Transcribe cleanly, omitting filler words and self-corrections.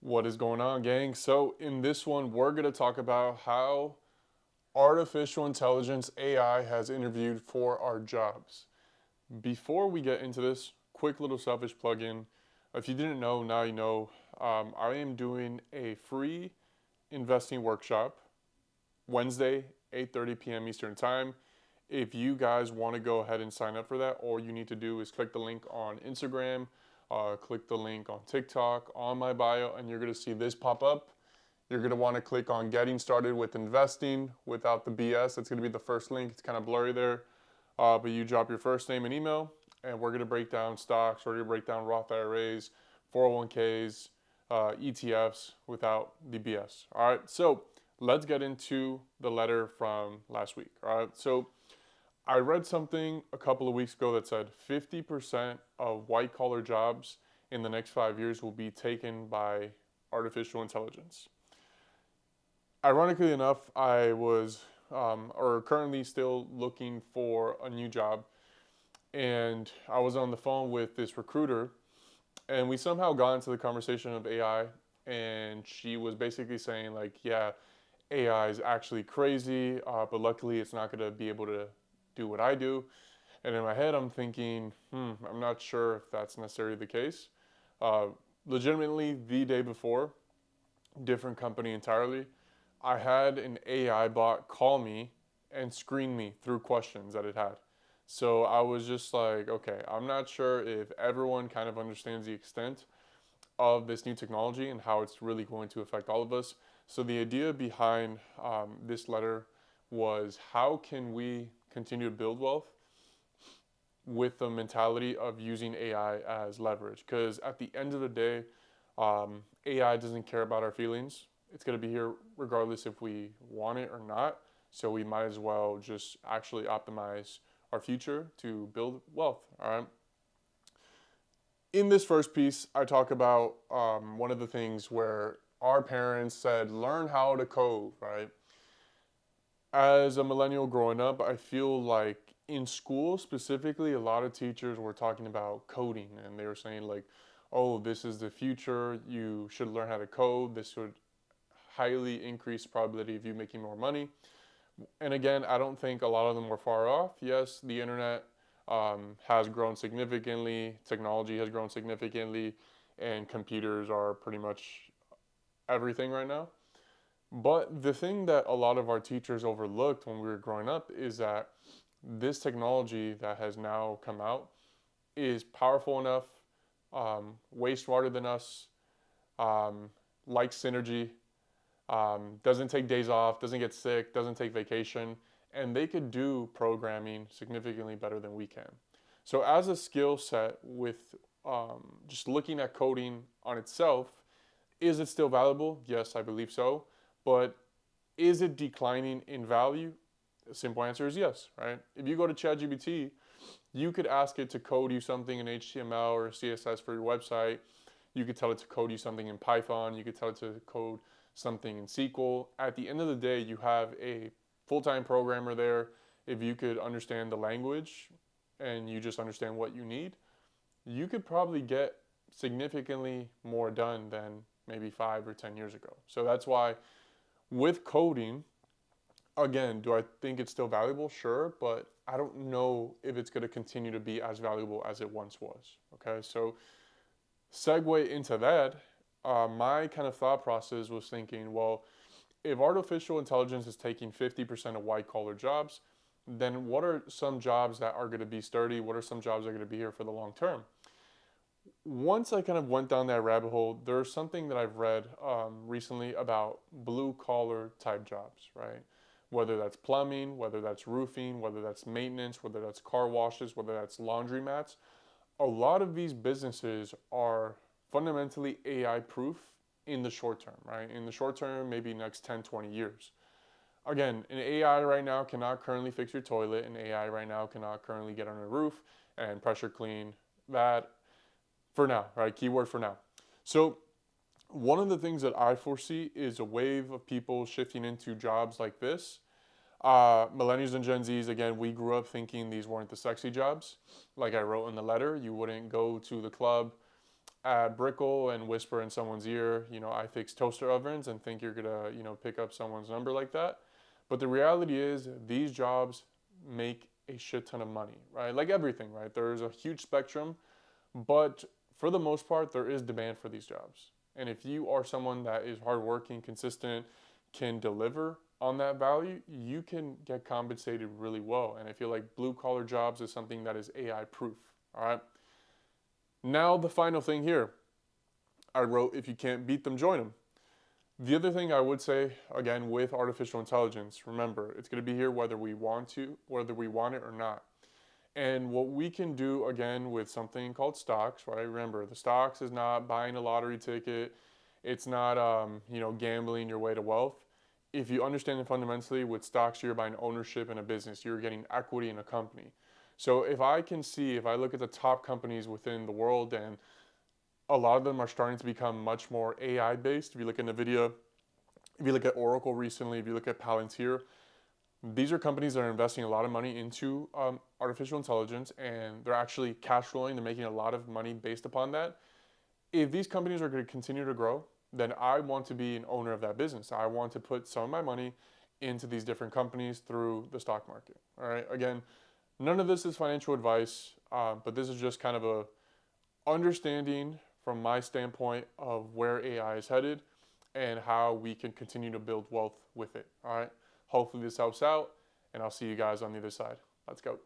What is going on, gang? So, in this one, we're going to talk about how artificial intelligence AI has interviewed for our jobs. Before we get into this, quick little selfish plug in. If you didn't know, now you know. I am doing a free investing workshop Wednesday, 8:30 p.m. Eastern Time. If you guys want to go ahead and sign up for that, all you need to do is click the link on Instagram, click the link on TikTok, on my bio, and you're going to see this pop up. You're going to want to click on Getting Started with Investing without the BS. That's going to be the first link. It's kind of blurry there, but you drop your first name and email, and we're going to break down stocks, we're going to break down Roth IRAs, 401ks, ETFs without the BS. All right, so let's get into the letter from last week. All right, so I read something a couple of weeks ago that said 50% of white collar jobs in the next 5 years will be taken by artificial intelligence. Ironically enough, I was or currently still looking for a new job, and I was on the phone with this recruiter, and we somehow got into the conversation of AI, and she was basically saying like, yeah, AI is actually crazy, but luckily it's not going to be able to do what I do. And in my head, I'm thinking, I'm not sure if that's necessarily the case. Uh, Legitimately, the day before, different company entirely, I had an AI bot call me and screen me through questions that it had. So I was just like, okay, I'm not sure if everyone kind of understands the extent of this new technology and how it's really going to affect all of us. So the idea behind this letter was how can we continue to build wealth with the mentality of using AI as leverage? Because at the end of the day, AI doesn't care about our feelings. It's going to be here regardless if we want it or not. So we might as well just actually optimize our future to build wealth. All right. In this first piece, I talk about one of the things where our parents said, learn how to code, right? As a millennial growing up, I feel like in school specifically, a lot of teachers were talking about coding and they were saying, like, oh, this is the future. You should learn how to code. This would highly increase the probability of you making more money. And again, I don't think a lot of them were far off. Yes, the internet has grown significantly, technology has grown significantly, and computers are pretty much everything right now. But the thing that a lot of our teachers overlooked when we were growing up is that this technology that has now come out is powerful enough, way smarter than us, um, likes synergy, doesn't take days off, doesn't get sick, doesn't take vacation, and they could do programming significantly better than we can. So, as a skill set, with just looking at coding on itself, is it still valuable? Yes, I believe so. But is it declining in value? The simple answer is yes, right? If you go to ChatGPT, you could ask it to code you something in HTML or CSS for your website. You could tell it to code you something in Python. You could tell it to code something in SQL. At the end of the day, you have a full-time programmer there. If you could understand the language and you just understand what you need, you could probably get significantly more done than maybe 5 or 10 years ago. So that's why with coding, again, do I think it's still valuable? Sure, but I don't know if it's going to continue to be as valuable as it once was. Okay, so segue into that, my kind of thought process was thinking, well, if artificial intelligence is taking 50% of white collar jobs, then what are some jobs that are going to be sturdy? What are some jobs that are going to be here for the long term? Once I kind of went down that rabbit hole, there's something that I've read recently about blue collar type jobs, right? Whether that's plumbing, whether that's roofing, whether that's maintenance, whether that's car washes, whether that's laundromats. A lot of these businesses are fundamentally AI proof in the short term, right? In the short term, maybe next 10, 20 years. Again, an AI right now cannot currently fix your toilet. An AI right now cannot currently get on a roof and pressure clean that for now, right? Keyword for now. So, one of the things that I foresee is a wave of people shifting into jobs like this. Millennials and Gen Zs, again, we grew up thinking these weren't the sexy jobs. Like I wrote in the letter, you wouldn't go to the club at Brickle and whisper in someone's ear, I fix toaster ovens and think you're gonna, pick up someone's number like that. But the reality is these jobs make a shit ton of money, right? Like everything, right? There's a huge spectrum, but for the most part, there is demand for these jobs. And if you are someone that is hardworking, consistent, can deliver on that value, you can get compensated really well. And I feel like blue collar jobs is something that is AI proof. All right. Now, the final thing here I wrote, if you can't beat them, join them. The other thing I would say, again, with artificial intelligence, remember, it's going to be here whether we want it or not. And what we can do again with something called stocks, right? Remember, the stocks is not buying a lottery ticket. It's not, gambling your way to wealth. If you understand it fundamentally, with stocks, you're buying ownership in a business. You're getting equity in a company. So if I look at the top companies within the world, and a lot of them are starting to become much more AI based. If you look at NVIDIA, if you look at Oracle recently, if you look at Palantir, these are companies that are investing a lot of money into artificial intelligence, and they're actually cash flowing. They're making a lot of money based upon that. If these companies are going to continue to grow, then I want to be an owner of that business. I want to put some of my money into these different companies through the stock market. All right. Again, none of this is financial advice, but this is just kind of a understanding from my standpoint of where AI is headed and how we can continue to build wealth with it. All right. Hopefully this helps out, and I'll see you guys on the other side. Let's go.